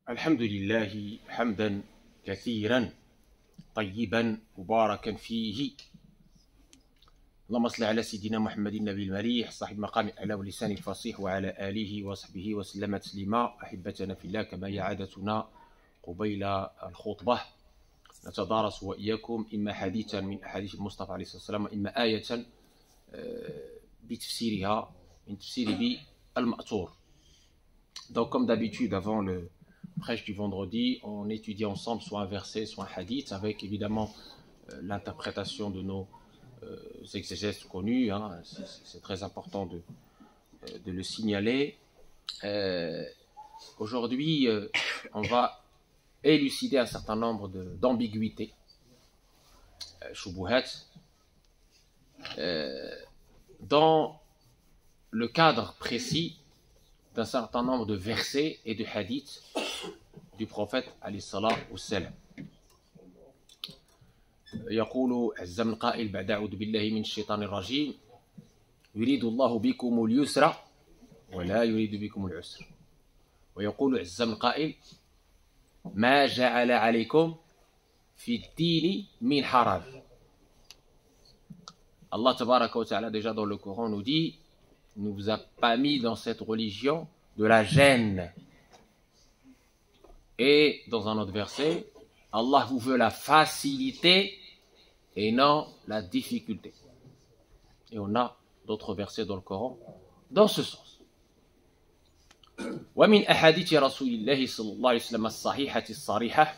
الحمد لله حمدا كثيرا طيبا مباركا فيه. اللهم صل على سيدنا محمد النبي المريح صاحب مقام الأعلى واللسان الفصيح وعلى آله وصحبه وسلم تسليما. أحبتنا في الله، كما هي عادتنا قبيل الخطبة نتدارس وإياكم إما حديثا من أحاديث المصطفى عليه الصلاة والسلام وإما آية بتفسيرها من تفسير المأثور. Donc comme d'habitude, avant le prêche du vendredi, on étudie ensemble soit un verset, soit un hadith, avec évidemment l'interprétation de nos exégèses connus. Hein. C'est très important de le signaler. Aujourd'hui, on va élucider un certain nombre d'ambiguïtés, shubuhat, dans le cadre précis d'un certain nombre de versets et de hadiths du prophète alayhi salatu wassalam. يقول عز من قائل بعد أعوذ بالله من الشيطان الرجيم يريد الله بكم اليسر ولا يريد بكم العسر. ويقول عز من قائل ما جعل عليكم في الدين من حرج. Allah tabaraka wa ta'ala déjà dans le Coran nous dit: ne vous a pas mis dans cette religion de la gêne. Et dans un autre verset, Allah vous veut la facilité et non la difficulté. Et on a d'autres versets dans le Coran dans ce sens. ومن أحاديث رسول الله صلى الله عليه وسلم الصحيحة الصريحة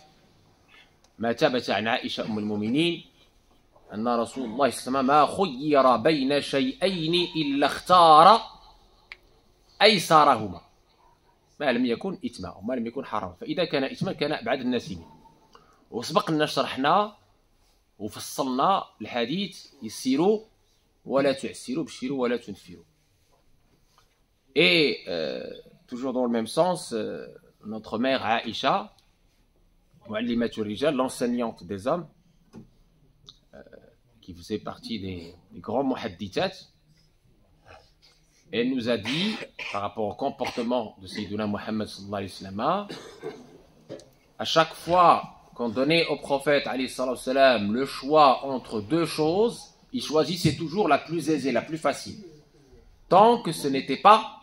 ما ثبت عن عائشة أم المؤمنين أن رسول الله صلى الله عليه وسلم ما خير بين شيئين إلا اختار أيسرهما ما لم يكن إثما وما لم يكن حرام. فإذا كان إثما كان أبعد الناس منه. وسبقنا شرحنا وفصلنا الحديث يسيروا ولا تعسروا بشروا ولا تنفروا. Et toujours dans le même sens, notre mère Aïcha, Muallimatul Rijal, l'enseignante des hommes, qui faisait partie des grands muhaddithats, elle nous a dit, par rapport au comportement de Sayyiduna Muhammad sallallahu alayhi wa sallam, à chaque fois qu'on donnait au prophète alayhi wa sallam le choix entre deux choses, il choisissait toujours la plus aisée, la plus facile, tant que ce n'était pas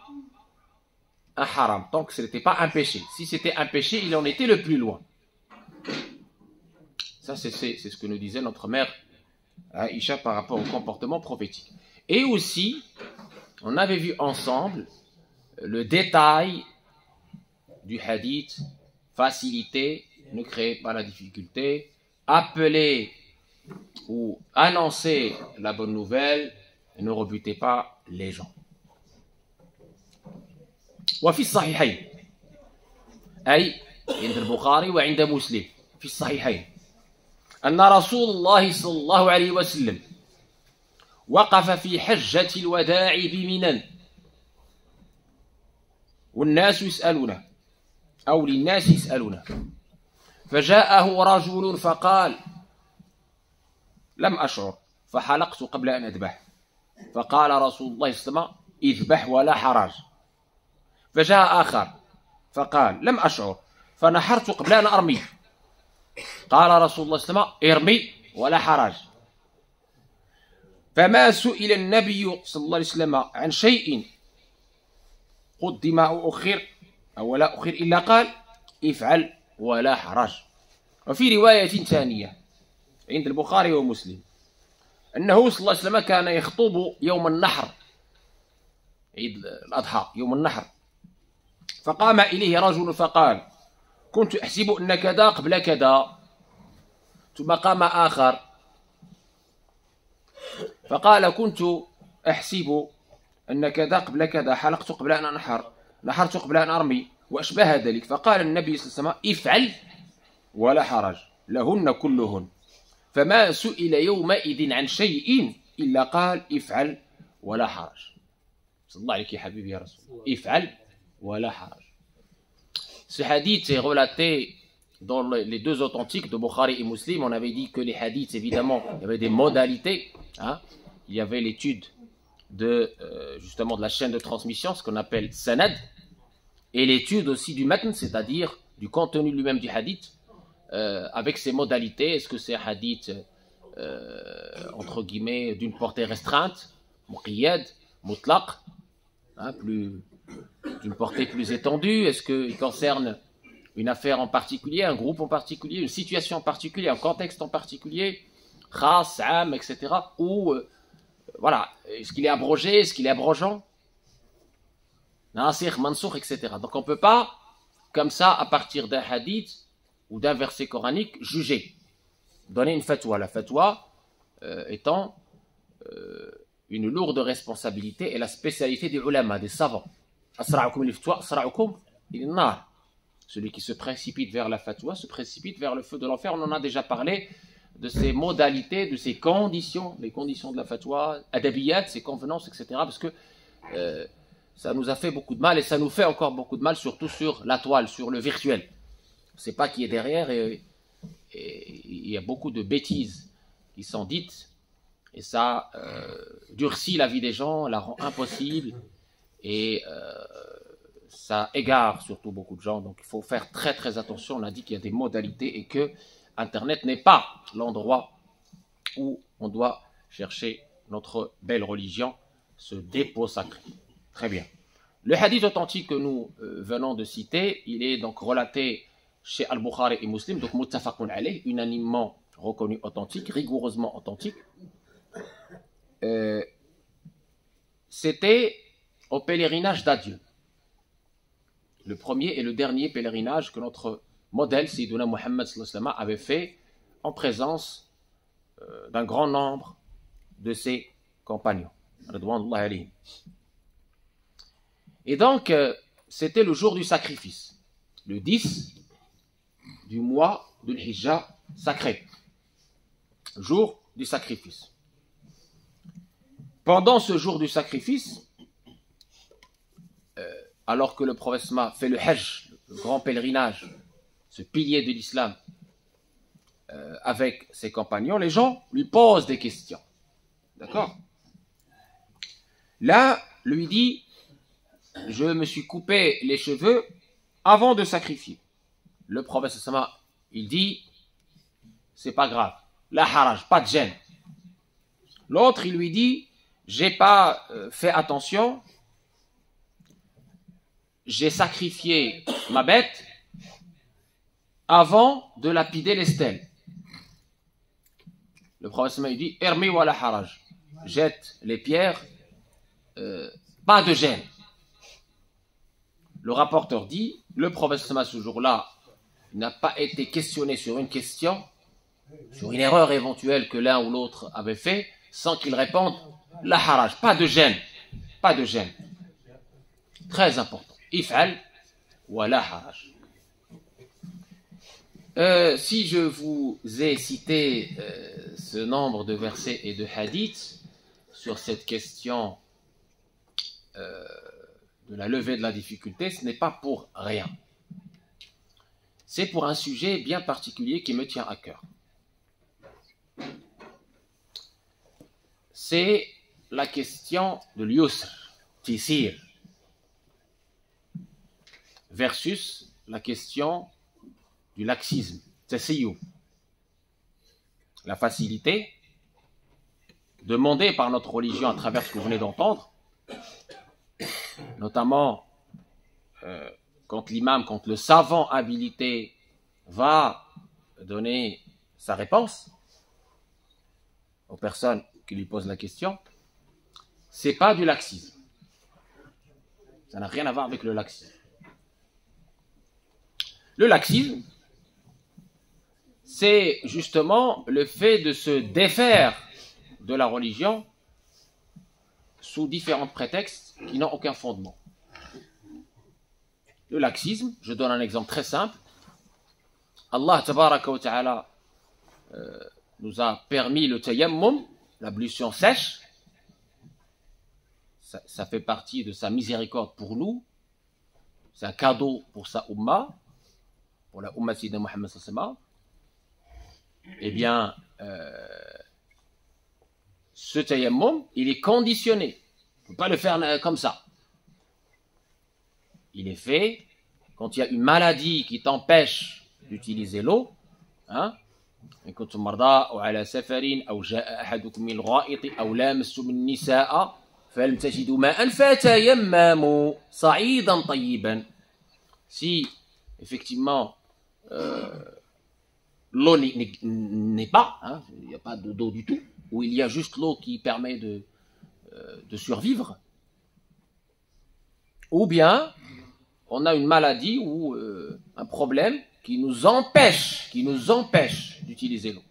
un haram, tant que ce n'était pas un péché. Si c'était un péché, il en était le plus loin. Ça, c'est ce que nous disait notre mère Aïcha par rapport au comportement prophétique. Et aussi, on avait vu ensemble le détail du hadith: faciliter, ne créez pas la difficulté, appeler ou annoncer la bonne nouvelle, et ne rebutez pas les gens. وفي الصحيحين أي عند البخاري وعند مسلم في الصحيحين أن رسول الله صلى الله عليه وسلم وقف في حجة الوداع بمنى والناس يسألونه أو للناس يسألونه فجاءه رجل فقال لم أشعر فحلقت قبل أن أذبح فقال رسول الله صلى الله عليه وسلم اذبح ولا حرج. فجاء آخر فقال لم أشعر فنحرت قبل أن أرمي قال رسول الله صلى الله عليه وسلم ارمي ولا حرج. فما سئل النبي صلى الله عليه وسلم عن شيء قدم أو أخر أو لا أخر إلا قال افعل ولا حرج. وفي رواية ثانية عند البخاري ومسلم أنه صلى الله عليه وسلم كان يخطب يوم النحر، عيد الأضحى يوم النحر، فقام إليه رجل فقال كنت أحسب أن كذا قبل كذا. ثم قام آخر فقال كنت أحسب أن كذا قبل كذا، حلقت قبل أن أنحر، نحرت قبل أن أرمي وأشبه ذلك. فقال النبي صلى الله عليه وسلم افعل ولا حرج لهن كلهن. فما سئل يومئذ عن شيء إلا قال افعل ولا حرج. صلى الله عليك يا حبيبي يا رسول الله، افعل ولا حرج. Ce hadith est relaté dans les deux authentiques de Bukhari et Muslim. On avait dit que les hadiths, évidemment, il y avait des modalités. Hein. Il y avait l'étude justement de la chaîne de transmission, ce qu'on appelle sanad, et l'étude aussi du matn, c'est-à-dire du contenu lui-même du hadith, avec ses modalités. Est-ce que c'est un hadith, entre guillemets, d'une portée restreinte, muqayyad, mutlaq, hein, d'une portée plus étendue? Est-ce qu'il concerne une affaire en particulier, un groupe en particulier, une situation en particulier, un contexte en particulier, khas, am, etc. Ou, voilà, est-ce qu'il est abrogé, est-ce qu'il est abrogeant, nasikh, mansoukh, etc. Donc on ne peut pas, comme ça, à partir d'un hadith ou d'un verset coranique, juger, donner une fatwa. La fatwa étant une lourde responsabilité et la spécialité des ulama, des savants. Asra'ukum il-fatwa, asra'ukum il-nar. Celui qui se précipite vers la fatwa se précipite vers le feu de l'enfer. On en a déjà parlé de ces modalités, de ces conditions, les conditions de la fatwa, adabiyat, ses convenances, etc. Parce que ça nous a fait beaucoup de mal et ça nous fait encore beaucoup de mal, surtout sur la toile, sur le virtuel. On ne sait pas qui est derrière et il y a beaucoup de bêtises qui sont dites et ça durcit la vie des gens, la rend impossible et ça égare surtout beaucoup de gens. Donc il faut faire très très attention. On a dit qu'il y a des modalités et que Internet n'est pas l'endroit où on doit chercher notre belle religion, ce dépôt sacré. Très bien. Le hadith authentique que nous venons de citer, il est donc relaté chez Al-Bukhari et Muslim, donc muttafaqun alayh, unanimement reconnu authentique, rigoureusement authentique. C'était au pèlerinage d'adieu. Le premier et le dernier pèlerinage que notre modèle, Sayyiduna Muhammad sallallahu alayhi wa sallam, avait fait en présence d'un grand nombre de ses compagnons. Ridwanullahi alayhim. Et donc, c'était le jour du sacrifice, le 10 du mois de l'Hijja sacré, jour du sacrifice. Pendant ce jour du sacrifice, alors que le prophète fait le Hajj, le grand pèlerinage, ce pilier de l'islam, avec ses compagnons, les gens lui posent des questions. D'accord? Là, lui dit, je me suis coupé les cheveux avant de sacrifier. Le prophète il dit, c'est pas grave, la haraj, pas de gêne. L'autre, il lui dit, j'ai pas fait attention, j'ai sacrifié ma bête avant de lapider les stèles. Le prophète il dit, Irmi wa la haraj, jette les pierres, pas de gêne. Le rapporteur dit, le prophète ce jour-là n'a pas été questionné sur une question, sur une erreur éventuelle que l'un ou l'autre avait fait, sans qu'il réponde, la haraj, pas de gêne, pas de gêne. Très important. If'al wa la haraj. Si je vous ai cité ce nombre de versets et de hadiths sur cette question de la levée de la difficulté, ce n'est pas pour rien. C'est pour un sujet bien particulier qui me tient à cœur. C'est la question de l'yusr, tisir, versus la question du laxisme, tasayyub. La facilité demandée par notre religion à travers ce que vous venez d'entendre, notamment quand l'imam, quand le savant habilité va donner sa réponse aux personnes qui lui posent la question, c'est pas du laxisme. Ça n'a rien à voir avec le laxisme. Le laxisme, c'est justement le fait de se défaire de la religion sous différents prétextes qui n'ont aucun fondement. Le laxisme, je donne un exemple très simple. Allah tabaraka wa ta'ala nous a permis le tayammum, l'ablution sèche. Ça fait partie de sa miséricorde pour nous. C'est un cadeau pour sa umma, pour la umma Sayyidina Muhammad sallallahu alayhi wa sallam. Eh bien, ce tayammum, il est conditionné. On ne peut pas le faire comme ça. Il est fait quand il y a une maladie qui t'empêche d'utiliser l'eau, hein, إن كنتم مرضى أو على سفر أو جاء أحدكم من الغائط أو لامستم النساء فلم تجدوا ماء فتيمموا صعيدا طيبا. Si effectivement l'eau n'est pas, hein, il n'y a pas d'eau du tout, ou il y a juste l'eau qui permet de survivre, ou bien on a une maladie ou un problème qui nous empêche d'utiliser l'eau.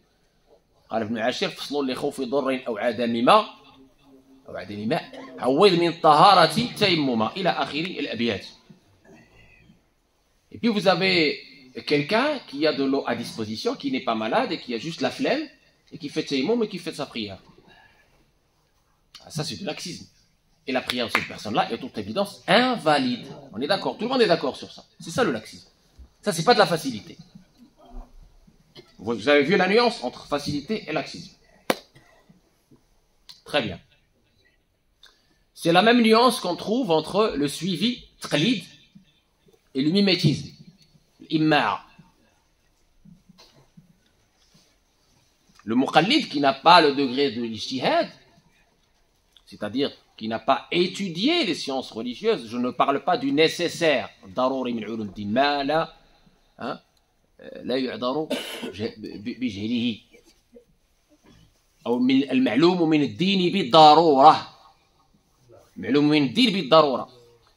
قال ابن عاشر فصل لخوف ضر أو عدم ماء عوض من الطهارة تيمما إلى آخر الأبيات. Et puis vous avez quelqu'un qui a de l'eau à disposition, qui n'est pas malade et qui a juste la flemme et qui fait tayammum et qui fait sa prière. Ça c'est du laxisme. Et la prière de cette personne-là est de toute évidence invalide. On est d'accord, tout le monde est d'accord sur ça. C'est ça le laxisme. Ça c'est pas de la facilité. Vous avez vu la nuance entre facilité et laxisme. Très bien. C'est la même nuance qu'on trouve entre le suivi, taqlid, et le mimétisme, l'imma'. Le muqallid qui n'a pas le degré de l'ijtihad, c'est-à-dire qui n'a pas étudié les sciences religieuses, je ne parle pas du nécessaire, daruri min ulum din ma la, hein, لا يعذر بجهله أو من المعلوم من الدين بالضرورة. معلوم من الدين بالضرورة.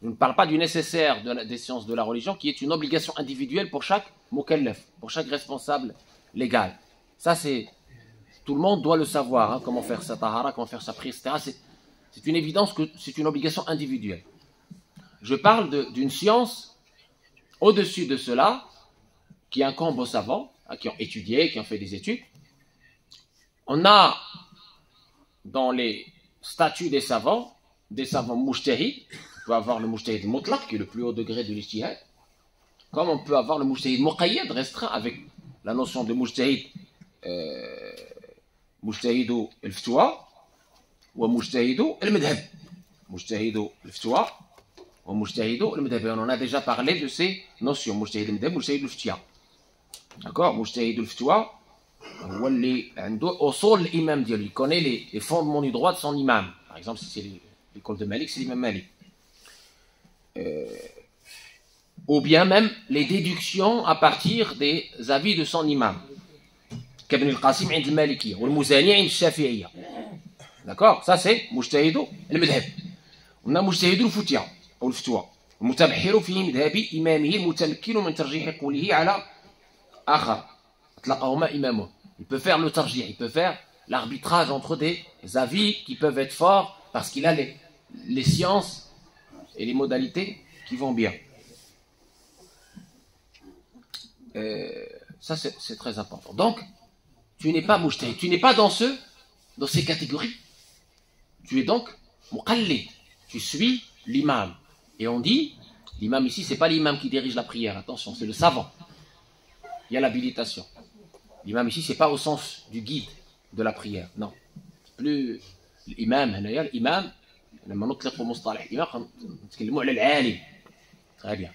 Je ne parle pas du nécessaire des sciences de la religion qui est une obligation individuelle pour chaque mukallaf, pour chaque responsable légal. Ça c'est, tout le monde doit le savoir, hein, comment faire sa tahara, comment faire sa prière, etc. C'est une évidence que c'est une obligation individuelle. Je parle d'une science au-dessus de cela, qui incombe aux savants, hein, qui ont étudié, qui ont fait des études. On a dans les statuts des savants mujtahid. On peut avoir le mujtahid mutlaq, qui est le plus haut degré de l'ijtihad, comme on peut avoir le mujtahid muqayyad, restreint, avec la notion de mujtahid mujtahidu al-fatwa wa mujtahidu al-madhhab. Mujtahidu al-fatwa wa mujtahidu al-madhhab. On a déjà parlé de ces notions, mujtahid al-madhhab, mujtahid al-fatwa. D'accord, mujtahid al-fatwa هو اللي عنده أصول الإمام ديالو, il connaît les fondements du droit de son imam. Par exemple, si c'est l'école de Malik, c'est l'imam Malik. Ou bien même les déductions à partir des avis de son imam. كابن القاسم عند المالكية والمزاني عند الشافعية. D'accord, ça c'est مجتهد المذهب. On a مجتهد الفتيا أو الفتوى المتبحر في مذهب إمامه المتمكن من ترجيح قوله على آخر أطلقهما إمامه. Il peut faire le tarjih, il peut faire l'arbitrage entre des avis qui peuvent être forts parce qu'il a les sciences et les modalités qui vont bien. Ça c'est très important. Donc, tu n'es pas mujtahid, tu n'es pas dans ces catégories. Tu es donc muqallid, tu suis l'imam. Et on dit, l'imam ici, c'est pas l'imam qui dirige la prière, attention, c'est le savant. Il y a l'habilitation. L'imam ici, c'est pas au sens du guide de la prière, non. Plus l'imam, l'imam, لما نطلق مصطلح الإمام نتكلموا على العالم. Très bien.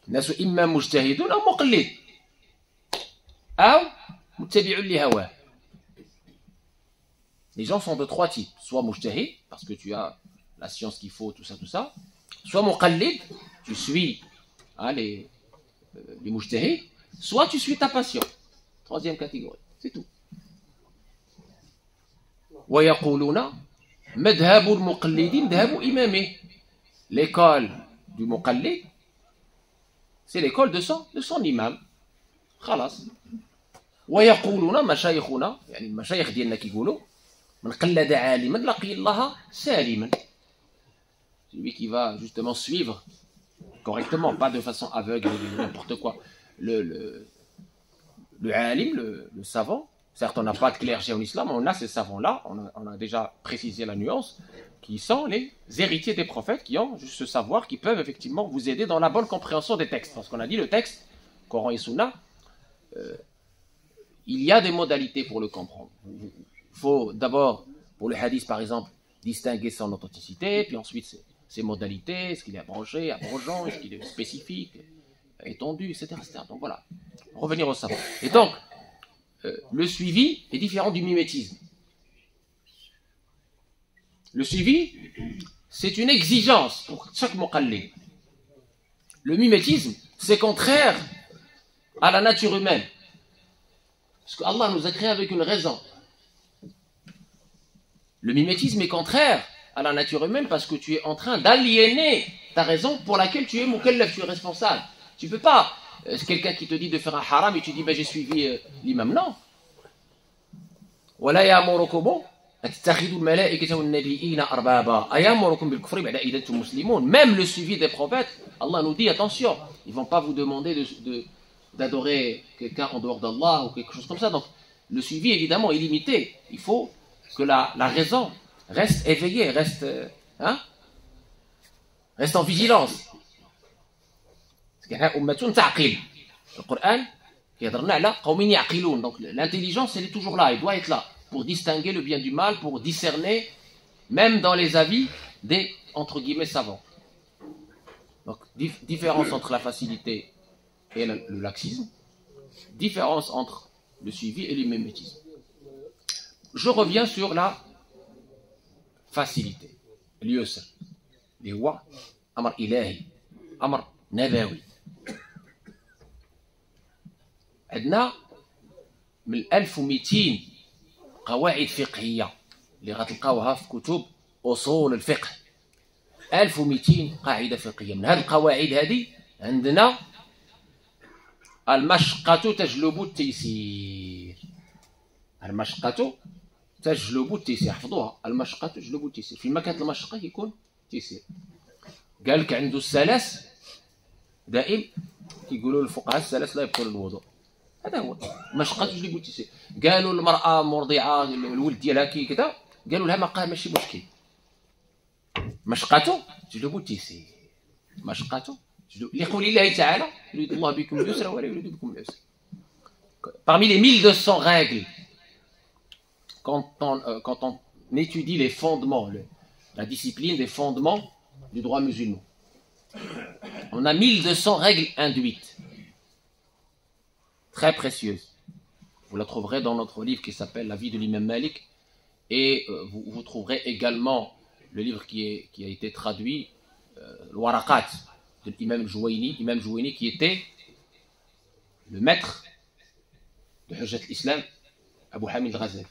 الناس إما مجتهدون أو مقلد أو متبع لهواه. Les gens sont de trois types. Soit mujtahid, parce que tu as la science qu'il faut, tout ça. Soit muqallid, tu suis les mujtahid. Soit tu suis ta passion. Troisième catégorie, c'est tout. ويقولون مذهب المقلد مذهب إمامه. L'école du muqallid, c'est l'école de son imam. خلاص. ويقولون مشايخنا, يعني المشايخ ديالنا كيقولوا من قلد عالما لقي الله سالما. Celui qui va justement suivre correctement, pas de façon aveugle, n'importe quoi. Le alim, le savant, certes on n'a pas de clergé en islam, on a ces savants-là, on a déjà précisé la nuance, qui sont les héritiers des prophètes, qui ont juste ce savoir, qui peuvent effectivement vous aider dans la bonne compréhension des textes. Parce qu'on a dit le texte, Coran et Sunna, il y a des modalités pour le comprendre. Il faut d'abord, pour le hadith par exemple, distinguer son authenticité, puis ensuite ses modalités, est-ce qu'il est abrogé, abrogeant, est-ce qu'il est spécifique, étendu, etc., etc. Donc voilà, revenir au savoir. Et donc, le suivi est différent du mimétisme. Le suivi, c'est une exigence pour chaque muqallid. Le mimétisme, c'est contraire à la nature humaine. Parce qu'Allah nous a créés avec une raison. Le mimétisme est contraire à la nature humaine parce que tu es en train d'aliéner ta raison pour laquelle tu es mukallaf, tu es responsable. Tu ne peux pas, c'est quelqu'un qui te dit de faire un haram et tu dis ben, j'ai suivi l'imam. Non. ولا يأمركم أن تتخذوا الملائكة والنبيين أربابا أيأمركم بالكفر بعد إذا أنتم مسلمون. Même le suivi des prophètes, Allah nous dit attention, ils ne vont pas vous demander d'adorer quelqu'un en dehors d'Allah ou quelque chose comme ça. Donc le suivi évidemment est limité. Il faut que la raison reste éveillée, reste en vigilance. Le Coran donc l'intelligence elle est toujours là, elle doit être là pour distinguer le bien du mal, pour discerner même dans les avis des entre guillemets savants. Donc différence entre la facilité et le laxisme, différence entre le suivi et le mimétisme. Je reviens sur la facilité. اليسر اللي هو أمر إلهي أمر نبوي. عندنا من 1200 قواعد فقهية اللي غتلقاوها في كتب أصول الفقه. 1200 قاعدة فقهية. من هذه القواعد هذه عندنا المشقة تجلب التيسير. المشقة تجلب التيسير. احفظوها، المشقة تجلب التيسير. فيما كانت المشقة يكون تيسير. قال لك عنده السلس دائم، كيقولوا الفقهاء السلس لا يبطل الوضوء. هذا هو مشقة تجلب التيسير. قالوا المرأة مرضعة الولد ديالها كي كذا، قالوا لها ماشي مشكل. مشقة تجلب التيسير. مشقة تجلب لقول الله تعالى يريد الله بكم اليسر ولا يريد بكم العسر. Parmi les 1200 règles, quand on étudie les fondements, la discipline des fondements du droit musulman, on a 1200 règles induites, très précieuses. Vous la trouverez dans notre livre qui s'appelle La vie de l'imam Malik, et vous trouverez également le livre qui a été traduit, le Waraqat de l'imam Jouaini, qui était le maître de Hujjat al-Islam, Abu Hamid al-Ghazali.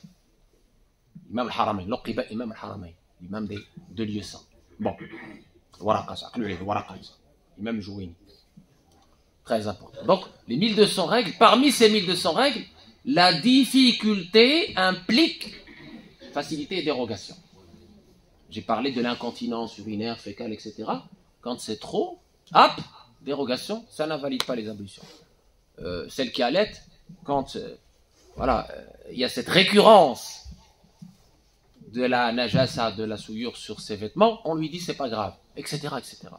Imam al-Haramain, l'Oqiba Imam al-Haramain, l'imam des deux lieux saints. Bon, Waraqat, Imam Jouaini. Très important. Donc, les 1200 règles, parmi ces 1200 règles, la difficulté implique facilité et dérogation. J'ai parlé de l'incontinence urinaire, fécale, etc. Quand c'est trop, hop, dérogation, ça n'invalide pas les ablutions. Celle qui allait, quand il y a cette récurrence de la najasa, de la souillure sur ses vêtements, on lui dit c'est pas grave, etc., etc.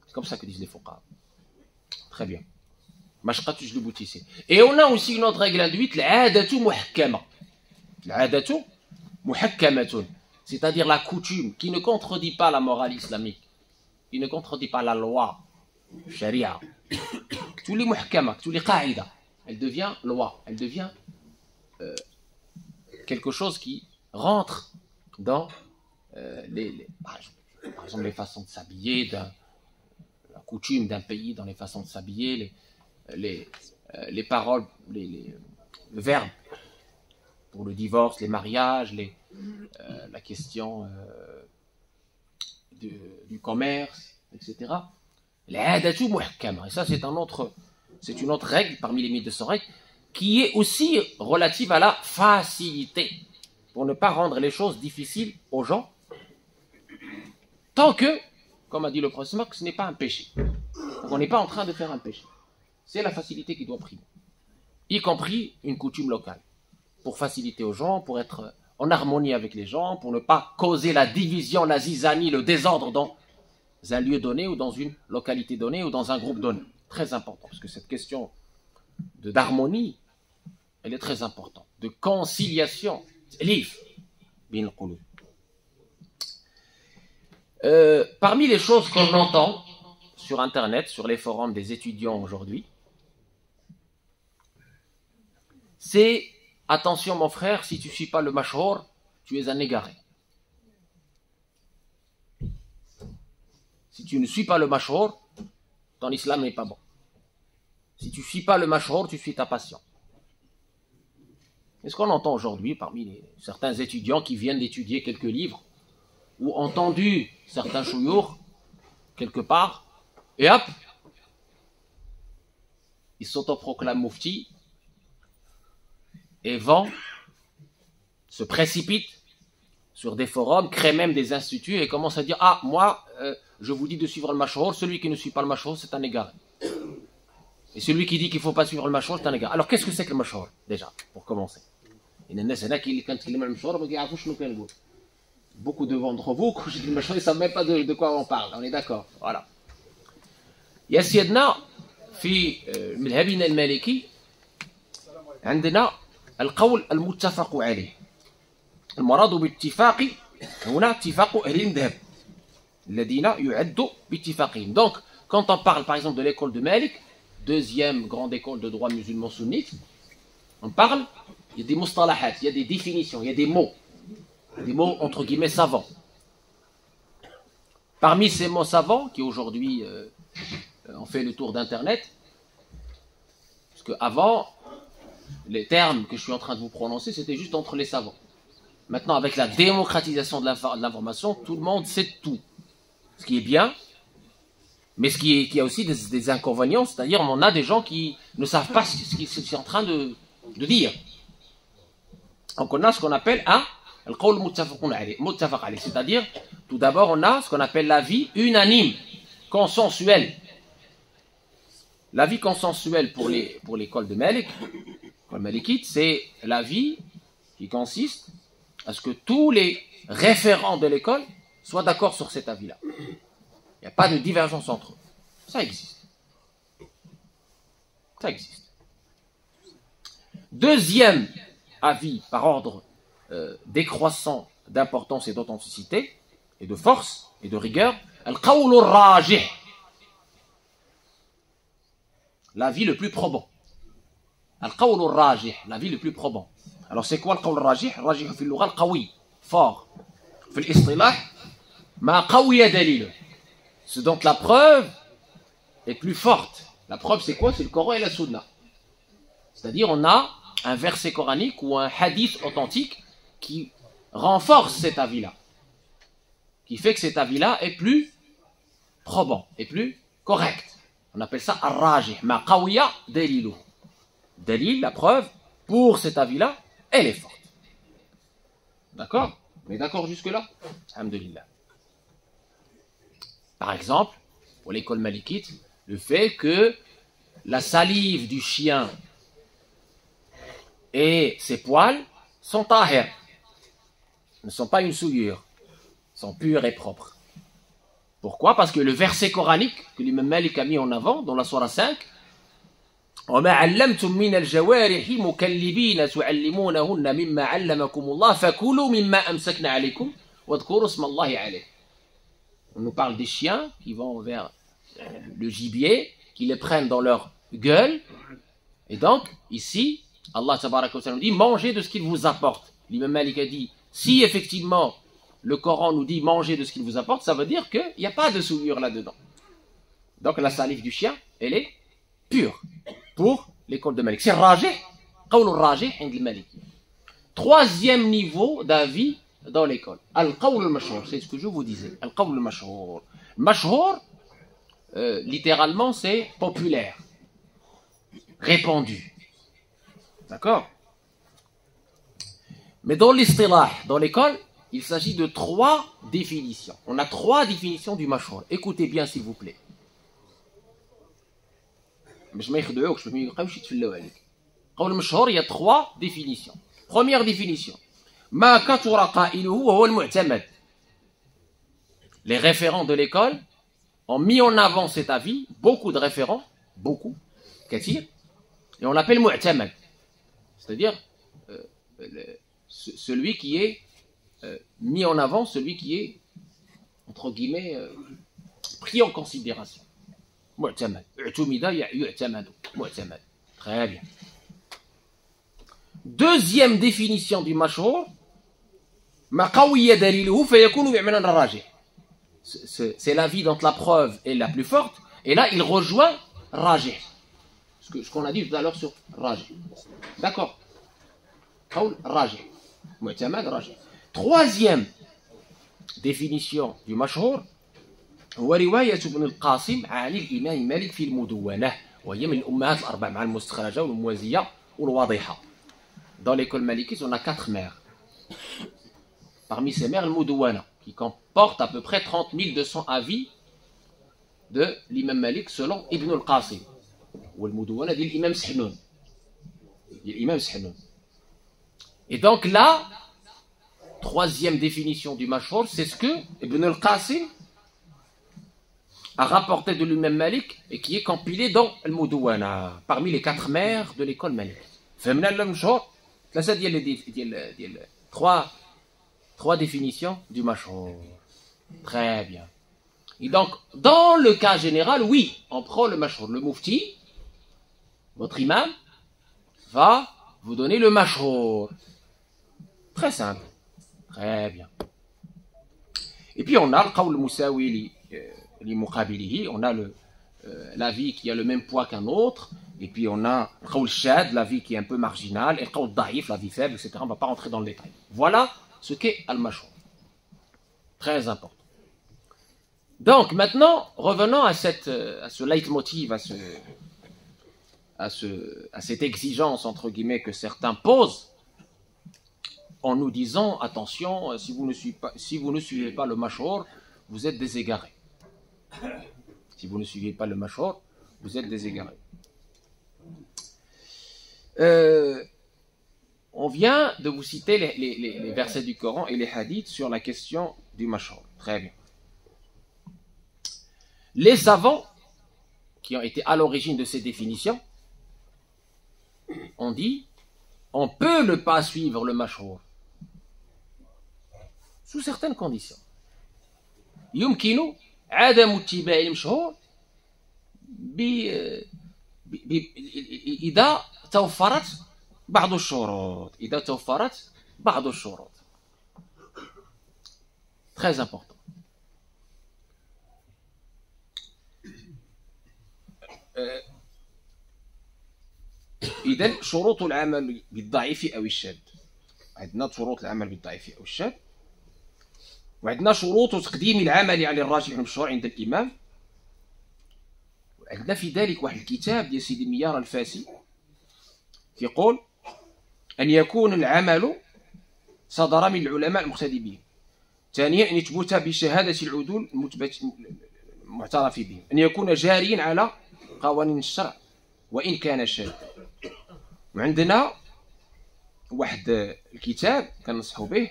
C'est comme ça que disent les fuqaha. Très bien. Et on a aussi une autre règle induite, l'adatu muhakkama. L'adatu muhakkamatun, c'est-à-dire la coutume qui ne contredit pas la morale islamique, qui ne contredit pas la loi, sharia. Tous les muhakkama, tous les qaïda, elle devient loi, elle devient quelque chose qui rentre dans par exemple les façons de s'habiller, la coutume d'un pays, dans les façons de s'habiller, les paroles, le verbe pour le divorce, les mariages, la question du commerce, etc. L'adatu muhakkama. Et ça, c'est une autre règle parmi les 1200 règles qui est aussi relative à la facilité, pour ne pas rendre les choses difficiles aux gens, tant que, comme a dit le prophète, ce n'est pas un péché. Donc on n'est pas en train de faire un péché. C'est la facilité qui doit primer, y compris une coutume locale, pour faciliter aux gens, pour être en harmonie avec les gens, pour ne pas causer la division, la zizanie, le désordre dans un lieu donné ou dans une localité donnée ou dans un groupe donné. Très important, parce que cette question d'harmonie, elle est très importante, de conciliation. Parmi les choses qu'on entend sur Internet, sur les forums des étudiants aujourd'hui, c'est « Attention mon frère, si tu ne suis pas le mashhour, tu es un égaré. Si tu ne suis pas le mashhour, ton islam n'est pas bon. Si tu ne suis pas le mashhour, tu suis ta passion. » C'est ce qu'on entend aujourd'hui parmi certains étudiants qui viennent d'étudier quelques livres ou entendu certains chouyours quelque part, et hop, ils s'autoproclament moufti et vont, se précipitent sur des forums, créent même des instituts et commencent à dire « Ah, moi, je vous dis de suivre le mashhour, celui qui ne suit pas le mashhour, c'est un égaré. Et celui qui dit qu'il ne faut pas suivre le mashhour, c'est un égaré. » Alors, qu'est-ce que c'est que le mashhour, déjà, pour commencer? Beaucoup d'entre vous, quand je dis le mashhour, ils ne savent même pas de quoi on parle, on est d'accord, voilà. يا سيدنا في مذهبنا المالكي عندنا القول المتفق عليه. المراد باتفاق هنا اتفاق أهل المذهب الذين يعدوا باتفاقهم. Donc, quand on parle par exemple de l'école de Malik, deuxième grande école de droit musulman sunnite, on parle, il y a des mustalahat, il y a des définitions, il y a des mots entre guillemets savants. Parmi ces mots savants qui aujourd'hui on fait le tour d'internet, parce qu'avant les termes que je suis en train de vous prononcer c'était juste entre les savants. Maintenant avec la démocratisation de l'information, tout le monde sait tout, ce qui est bien, mais qui a aussi des inconvénients, c'est-à-dire on a des gens qui ne savent pas ce qu'ils sont en train de dire. Donc on a ce qu'on appelle al-qawl muttafaq alayh, c'est-à-dire tout d'abord on a ce qu'on appelle l'avis unanime, consensuel. L'avis consensuel pour l'école de Malik, l'école malikite, c'est l'avis qui consiste à ce que tous les référents de l'école soient d'accord sur cet avis-là. Il n'y a pas de divergence entre eux. Ça existe. Ça existe. Deuxième avis par ordre décroissant d'importance et d'authenticité, et de force et de rigueur, al-qawl al-rajih, l'avis le plus probant. Al-qawl al-rajih, l'avis le plus probant. Alors c'est quoi al-qawl al-rajih? Al-rajih fi al-lugha al-qawi, fort. Fi al-istilah, ma qawiya dalil. C'est donc la preuve est plus forte. La preuve c'est quoi? C'est le Coran et la Sunna. C'est-à-dire on a un verset coranique ou un hadith authentique qui renforce cet avis-là, qui fait que cet avis-là est plus probant, est plus correct. On appelle ça ar-rajih, ma qawiya dalilu. Dalil, la preuve, pour cet avis-là, elle est forte. D'accord? Mais d'accord jusque-là? Alhamdulillah. Par exemple, pour l'école malikite, le fait que la salive du chien et ses poils sont tahir, ne sont pas une souillure, sont purs et propres. Pourquoi? Parce que le verset coranique que l'imam Malik a mis en avant dans la sourate 5, وَمَا عَلَّمْتُم مِّنَ الْجَوَارِحِ مُكَلِّبِينَ تُعَلِّمُونَهُنَّ مِمَّا عَلَّمَكُمُ اللَّهُ فَكُلُوا مِمَّا أَمْسَكْنَا عَلَيْكُمْ وَاذْكُرُوا اسْمَ اللَّهِ عَلَيْهِ. On nous parle des chiens qui vont vers le gibier, qui les prennent dans leur gueule, et donc ici Allah tabaraka wa ta'ala nous dit mangez de ce qu'il vous apporte. L'imam Malik a dit si effectivement le Coran nous dit mangez de ce qu'il vous apporte, ça veut dire qu'il n'y a pas de souillure là-dedans. Donc la salive du chien, elle est pure pour l'école de Malik. C'est rajih, qawl rajih عند Maliki. Troisième niveau d'avis dans l'école. Al-qawl al-mashhour, c'est ce que je vous disais. Al-qawl al-mashhour. Mashhour, littéralement, c'est populaire, répandu. D'accord? Mais dans l'istilah, dans l'école, il s'agit de 3 définitions. On a 3 définitions du mashhour. Écoutez bien, s'il vous plaît. Qawl al-mashhour, il y a 3 définitions. Première définition. Ma kathura qailuhu wa huwa al-mu'tamad. Les référents de l'école ont mis en avant cet avis, beaucoup de référents, beaucoup, kathir, et on l'appelle mu'tamad. C'est-à-dire celui qui est mis en avant, celui qui est entre guillemets, pris en considération. معتمد. اعتمد يعتمد. معتمد. Très bien. Deuxième définition du mashhur, ما قوي دليله فيكون بمعنى الراجح. C'est l'avis dont la preuve est la plus forte, et là il rejoint rajih. Ce qu'on a dit tout à l'heure sur rajih. D'accord. قول rajih. معتمد rajih. Troisième définition du mashhur, هو رواية ابن القاسم عن الإمام مالك في المدونة، وهي من الأمهات الأربع مع المستخرجة والموازية والواضحة. Dans l'école malikite, on a 4 mères. Parmi ces mères, le Mudouwana, qui comporte à peu près 30 200 avis de l'imam Malik selon Ibn al-Qasim. Ou le Mudouwana dit l'imam Sihnoun. L'imam Sihnoun. Et donc là, troisième définition du mashhur, c'est ce que Ibn al-Qasim a rapporté de l'imam Malik et qui est compilé dans le Mudouwana, parmi les 4 mères de l'école Malik. فهمنا المشهور ثلاثة ديال trois définitions du mashhur. Très bien. Et donc, dans le cas général, oui, on prend le mashhur. Le mufti, votre imam, va vous donner le mashhur. Très simple. Très bien. Et puis on a le qawl musawi li muqabilihi, on a l'avis qui a le même poids qu'un autre, et puis on a le qawl shad, l'avis qui est un peu marginal, et le qawl da'if, l'avis faible, etc. On ne va pas rentrer dans le détail. Voilà ce qu'est al-mashhur. Très important. Donc maintenant, revenons à ce leitmotiv, à cette exigence, entre guillemets, que certains posent, en nous disant, attention, si vous ne suivez pas le mashhur, vous êtes des égarés. Si vous ne suivez pas le mashhur, vous êtes des égarés. On vient de vous citer les versets du Coran et les hadiths sur la question du mashhur. Très bien. Les savants qui ont été à l'origine de ces définitions ont dit on peut ne pas suivre le mashhur sous certaines conditions. يمكن عدم اتباع المشهور إذا توفرت بعض الشروط. Très important. إذن شروط العمل بالضعيف أو الشاذ. عندنا شروط العمل بالضعيف أو الشاذ، وعندنا شروط تقديم العمل على الراجح المشروع عند الإمام، وعندنا في ذلك واحد الكتاب ديال سيدي ميار الفاسي كيقول أن يكون العمل صدر من العلماء المقتدي بهم. ثانيا أن يثبت بشهادة العدول المعترف بهم، أن يكون جاريا على قوانين الشرع وإن كان شاذ. وعندنا واحد الكتاب كنصحوا به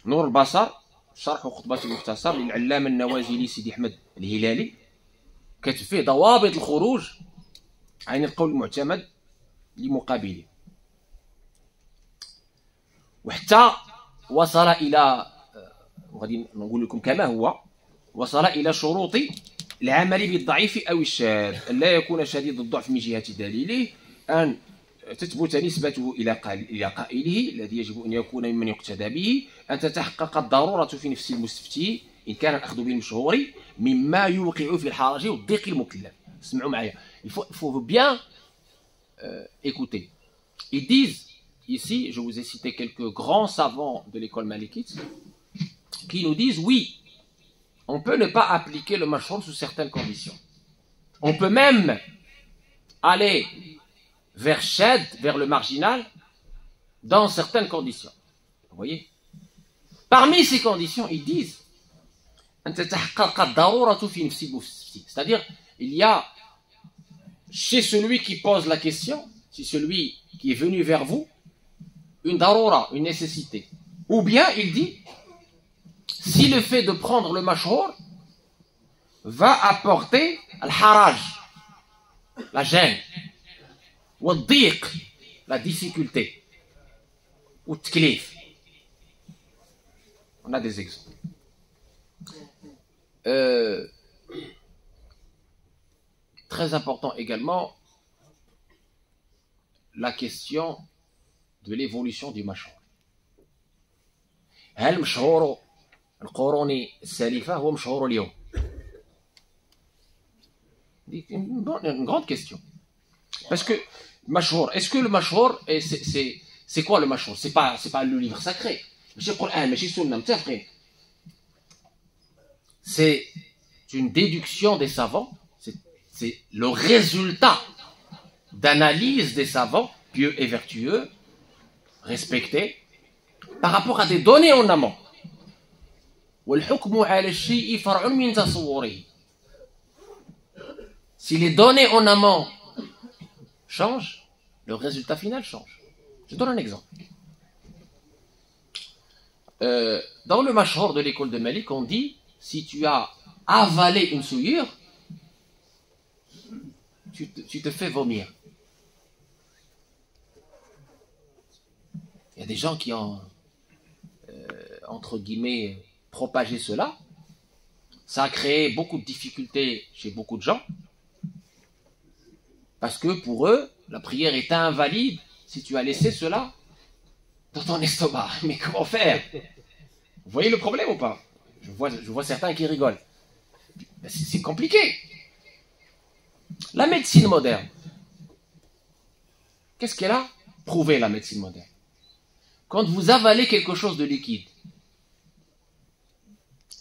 نور البصر شرح خطبة المختصر للعلامة النوازلي سيدي أحمد الهلالي، كتب فيه ضوابط الخروج عن القول المعتمد لمقابله، وحتى وصل إلى، وغادي نقول لكم كما هو، وصل إلى شروط العمل بالضعيف أو الشاذ، أن لا يكون شديد الضعف من جهة دليله، أن تثبت نسبته إلى قائله الذي يجب أن يكون ممن يقتدى به، أن تتحقق الضرورة في نفس المستفتي إن كان الأخذ بالمشهور مما يوقع في الحرج والضيق المكلف. اسمعوا معايا. Il faut bien écouter. Ils disent, ici, je vous ai cité quelques grands savants de l'école malikite, qui nous disent, oui, on peut ne pas appliquer le mashhur sous certaines conditions. On peut même aller vers shad, vers le marginal, dans certaines conditions. Vous voyez? Parmi ces conditions, ils disent, c'est-à-dire, il y a chez celui qui pose la question, c'est celui qui est venu vers vous, une darura, une nécessité. Ou bien, il dit, si le fait de prendre le mashhur va apporter al-haraj, la gêne, ou al-diq, la difficulté, ou al-tklif. On a des exemples. Très important également, la question de l'évolution du mashhour. هل مشهور القرون السالفة هو مشهور اليوم؟ Une grande question. Parce que mashhour, est-ce que le mashhour, c'est quoi le mashhour? C'est pas le livre sacré. C'est une déduction des savants, c'est le résultat d'analyse des savants pieux et vertueux, respectés, par rapport à des données en amont. Si les données en amont changent, le résultat final change. Je donne un exemple. Dans le mashhour de l'école de Malik, on dit, si tu as avalé une souillure, tu te fais vomir. Il y a des gens qui ont, entre guillemets, propagé cela. Ça a créé beaucoup de difficultés chez beaucoup de gens. Parce que pour eux, la prière est invalide si tu as laissé cela dans ton estomac. Mais comment faire? Vous voyez le problème ou pas? Je vois certains qui rigolent. C'est compliqué. La médecine moderne, qu'est-ce qu'elle a prouvé, la médecine moderne? Quand vous avalez quelque chose de liquide,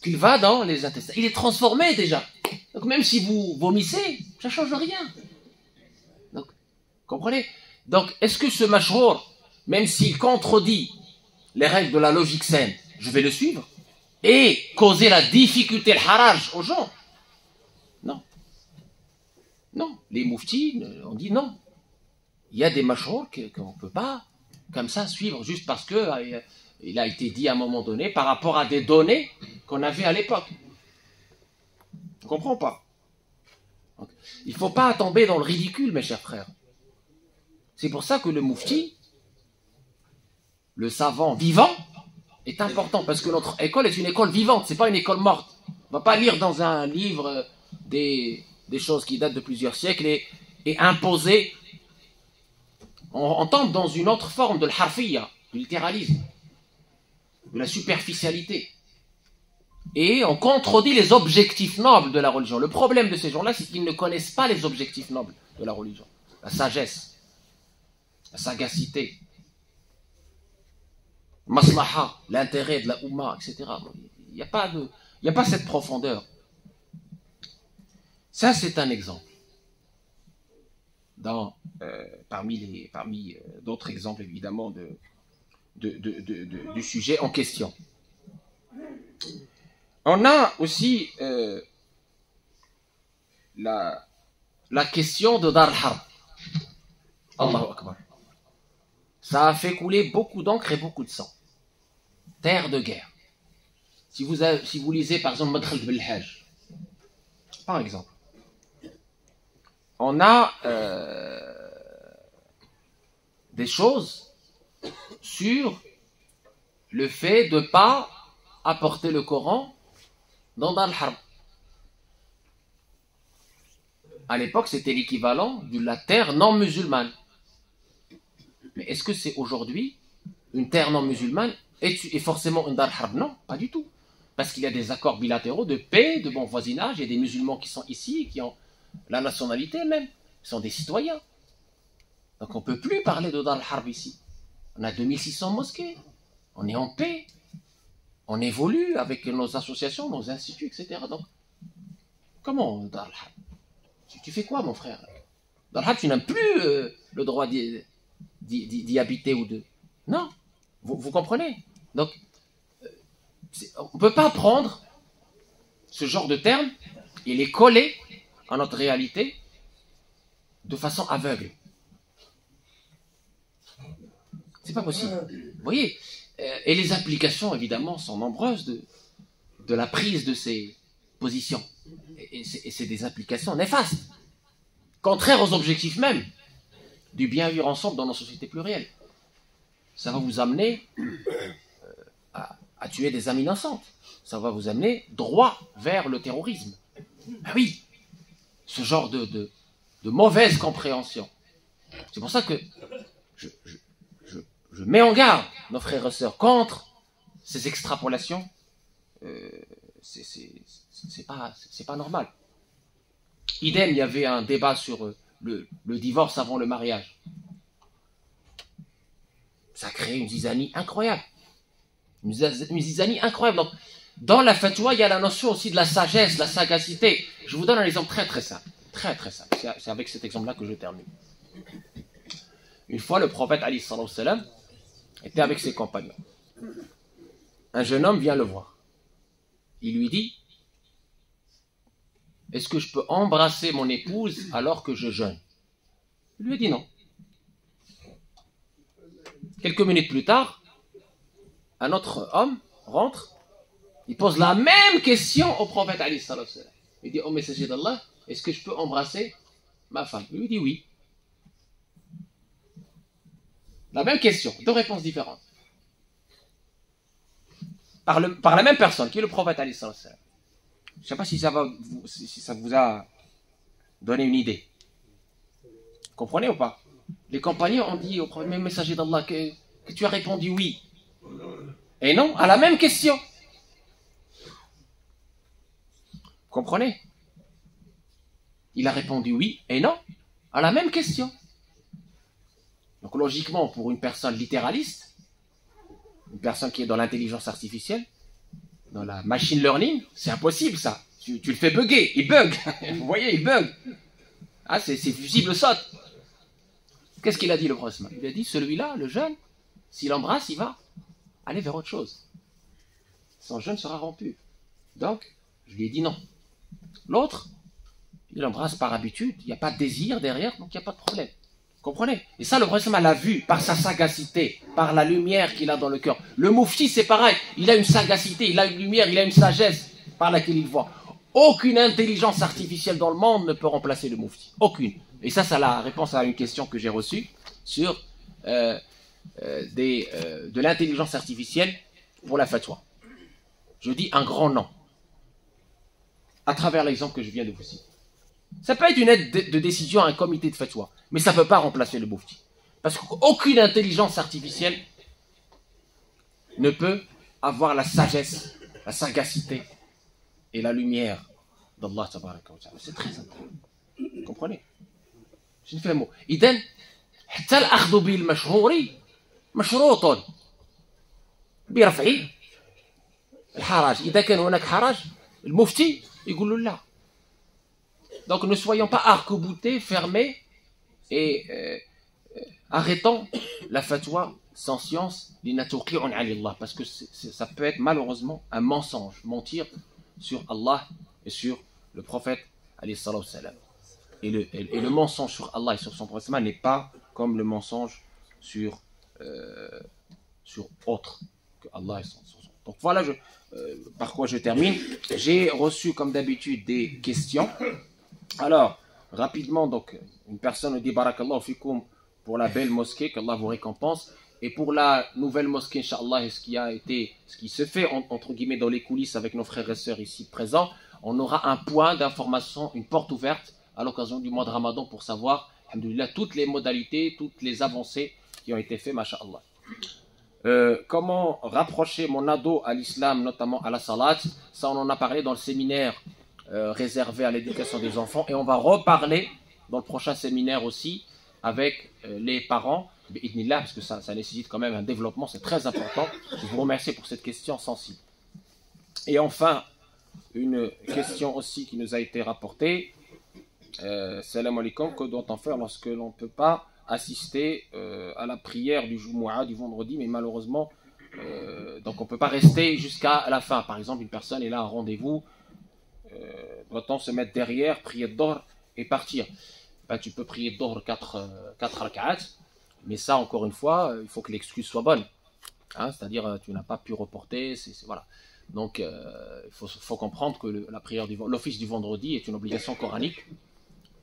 qu'il va dans les intestins, il est transformé déjà. Donc même si vous vomissez, ça ne change rien. Donc, comprenez? Donc, est-ce que ce mashhour, même s'il contredit les règles de la logique saine, je vais le suivre et causer la difficulté, le haraj aux gens? Non. Non. Les mouftis, on dit non. Il y a des mashhours qu'on ne peut pas, comme ça, suivre juste parce que il a été dit à un moment donné par rapport à des données qu'on avait à l'époque. On ne comprend pas. Donc, il ne faut pas tomber dans le ridicule, mes chers frères. C'est pour ça que le moufti, le savant vivant, est important, parce que notre école est une école vivante, c'est pas une école morte. On ne va pas lire dans un livre des choses qui datent de plusieurs siècles et imposer. On tombe dans une autre forme de l'harfiyya, du littéralisme, de la superficialité. Et on contredit les objectifs nobles de la religion. Le problème de ces gens-là, c'est qu'ils ne connaissent pas les objectifs nobles de la religion. La sagesse, la sagacité, maslaha, l'intérêt de la Ummah, etc. Il n'y a pas cette profondeur. Ça, c'est un exemple. Parmi d'autres exemples, évidemment, du sujet en question. On a aussi la question de Dar al-Harb. Allahu Akbar. Ça a fait couler beaucoup d'encre et beaucoup de sang. Terre de guerre. Si vous lisez par exemple Madkhal ibn al-Hajj, par exemple, on a des choses sur le fait de ne pas apporter le Coran dans Dar al-Harb. À l'époque, c'était l'équivalent de la terre non musulmane. Mais est-ce que c'est aujourd'hui une terre non musulmane et forcément une Dar al-Harb? Non, pas du tout. Parce qu'il y a des accords bilatéraux de paix, de bon voisinage, il y a des musulmans qui sont ici, qui ont la nationalité même, ils sont des citoyens. Donc on ne peut plus parler de Dar al-Harb ici. On a 2600 mosquées, on est en paix, on évolue avec nos associations, nos instituts, etc. Donc, comment Dar al-Harb? Tu fais quoi, mon frère? Dar al-Harb, tu n'as plus le droit d'y habiter ou de... Non, vous comprenez? Donc, on ne peut pas prendre ce genre de termes et les coller à notre réalité de façon aveugle. C'est pas possible. Vous voyez? Et les applications, évidemment, sont nombreuses de la prise de ces positions. Et c'est des applications néfastes, contraires aux objectifs même du bien vivre ensemble dans nos sociétés plurielles. Ça va vous amener à à tuer des âmes innocentes. Ça va vous amener droit vers le terrorisme. Ah oui, ce genre de mauvaise compréhension. C'est pour ça que je mets en garde nos frères et sœurs contre ces extrapolations. C'est pas normal. Idem, il y avait un débat sur le divorce avant le mariage. Ça crée une zizanie incroyable. Une zizanie incroyable. Donc, dans la fatwa, il y a la notion aussi de la sagesse, de la sagacité. Je vous donne un exemple très très simple. Très très simple. C'est avec cet exemple-là que je termine. Une fois, le prophète Ali sallallahu alayhi wa sallam était avec ses compagnons. Un jeune homme vient le voir. Il lui dit: est-ce que je peux embrasser mon épouse alors que je jeûne? Il lui a dit non. Quelques minutes plus tard, un autre homme rentre, il pose la même question au prophète Ali sallallahu alayhi wa sallam. Il dit: ô messager d'Allah, est-ce que je peux embrasser ma femme? Il lui dit oui. La même question, deux réponses différentes. Par la même personne, qui est le prophète Ali sallallahu alayhi wa sallam. Je ne sais pas si ça vous a donné une idée. Vous comprenez ou pas? Les compagnons ont dit au premier messager d'Allah que tu as répondu oui. Et non, à la même question. Vous comprenez? Il a répondu oui et non à la même question. Donc logiquement, pour une personne littéraliste, une personne qui est dans l'intelligence artificielle, dans la machine learning, c'est impossible ça. Tu le fais bugger, il bug. Vous voyez, il bug. Ah, c'est fusible saute. Qu'est-ce qu'il a dit le prophète? Il a dit: celui-là, le jeune, s'il embrasse, il va aller vers autre chose. Son jeûne sera rompu. Donc, je lui ai dit non. L'autre, il embrasse par habitude, il n'y a pas de désir derrière, donc il n'y a pas de problème. Vous comprenez? Et ça, le prophète l'a vu par sa sagacité, par la lumière qu'il a dans le cœur. Le moufti, c'est pareil. Il a une sagacité, il a une lumière, il a une sagesse par laquelle il voit. Aucune intelligence artificielle dans le monde ne peut remplacer le moufti. Aucune. Et ça, c'est la réponse à une question que j'ai reçue sur de l'intelligence artificielle pour la fatwa. Je dis un grand non. À travers l'exemple que je viens de vous citer. Ça peut être une aide de décision à un comité de fatwa, mais ça ne peut pas remplacer le moufti. Parce qu'aucune intelligence artificielle ne peut avoir la sagesse, la sagacité et la lumière d'Allah tabaraka wa ta'ala. C'est très important. Vous comprenez? Je ne fais un mot. إذن حتى الأخذ بالمشهور مشروط برفع الحرج. إذا كان هناك حرج المفتي يقول له لا. Donc ne soyons pas arc-boutés, fermés et arrêtons la fatwa sans science, parce que ça peut être malheureusement un mensonge, mentir sur Allah et sur le prophète alayhi salatu wassalam. Et le mensonge sur Allah et sur son prophète n'est pas comme le mensonge sur autre que Allah et son. Donc voilà par quoi je termine. J'ai reçu comme d'habitude des questions. Alors, rapidement, donc, une nous dit Barakallahu fikoum pour la belle mosquée, qu'Allah vous récompense. Et pour la nouvelle mosquée, Inch'Allah, ce qui se fait, entre guillemets, dans les coulisses avec nos frères et sœurs ici présents, on aura un point d'information, une porte ouverte à l'occasion du mois de Ramadan pour savoir, alhamdoulilah, toutes les modalités, toutes les avancées qui ont été faites, masha'Allah. Comment rapprocher mon ado à l'islam, notamment à la salat? Ça, on en a parlé dans le séminaire réservé à l'éducation des enfants, et on va reparler dans le prochain séminaire aussi avec les parents, parce que ça nécessite quand même un développement, c'est très important. Je vous remercie pour cette question sensible. Et enfin, une question aussi qui nous a été rapportée. Salam alaikum, que doit-on faire lorsque l'on ne peut pas assister à la prière du Jumu'ah du vendredi, mais malheureusement, donc on ne peut pas rester jusqu'à la fin. Par exemple, une personne est là à un rendez-vous, doit-on se mettre derrière, prier Dohr et partir? Ben, tu peux prier Dohr 4 rak'at, mais ça, encore une fois, il faut que l'excuse soit bonne. Hein, c'est-à-dire, tu n'as pas pu reporter, voilà. Donc, il faut comprendre que l'office du vendredi est une obligation coranique.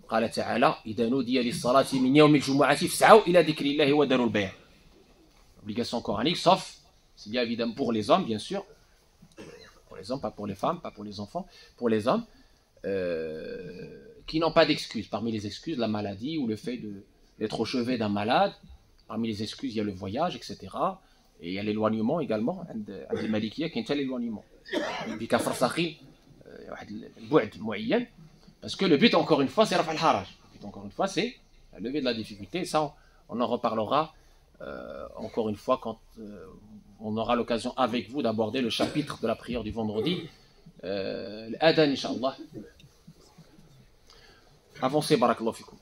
قال تعالى إذا نودي للصلاة من يوم الجمعة فاسعوا إلى ذكر الله وذروا البيع. Obligation coranique, sauf S'il y a évidemment pour les hommes, bien sûr, pour les hommes, pas pour les femmes, pas pour les enfants, pour les hommes, qui n'ont pas d'excuses. Parmi les excuses, la maladie ou le fait d'être au chevet d'un malade. Parmi les excuses, il y a le voyage, etc. Et il y a l'éloignement également. عند المالكية كاين حتى l'éloignement. بكفر ثقيل واحد البعد معين. Parce que le but, encore une fois, c'est رفع الحرج. Le but, encore une fois, c'est lever de la difficulté. Ça, on en reparlera encore une fois quand on aura l'occasion avec vous d'aborder le chapitre de la prière du vendredi. L'adhan, Inch'Allah. Avancez, barakallahu fikum.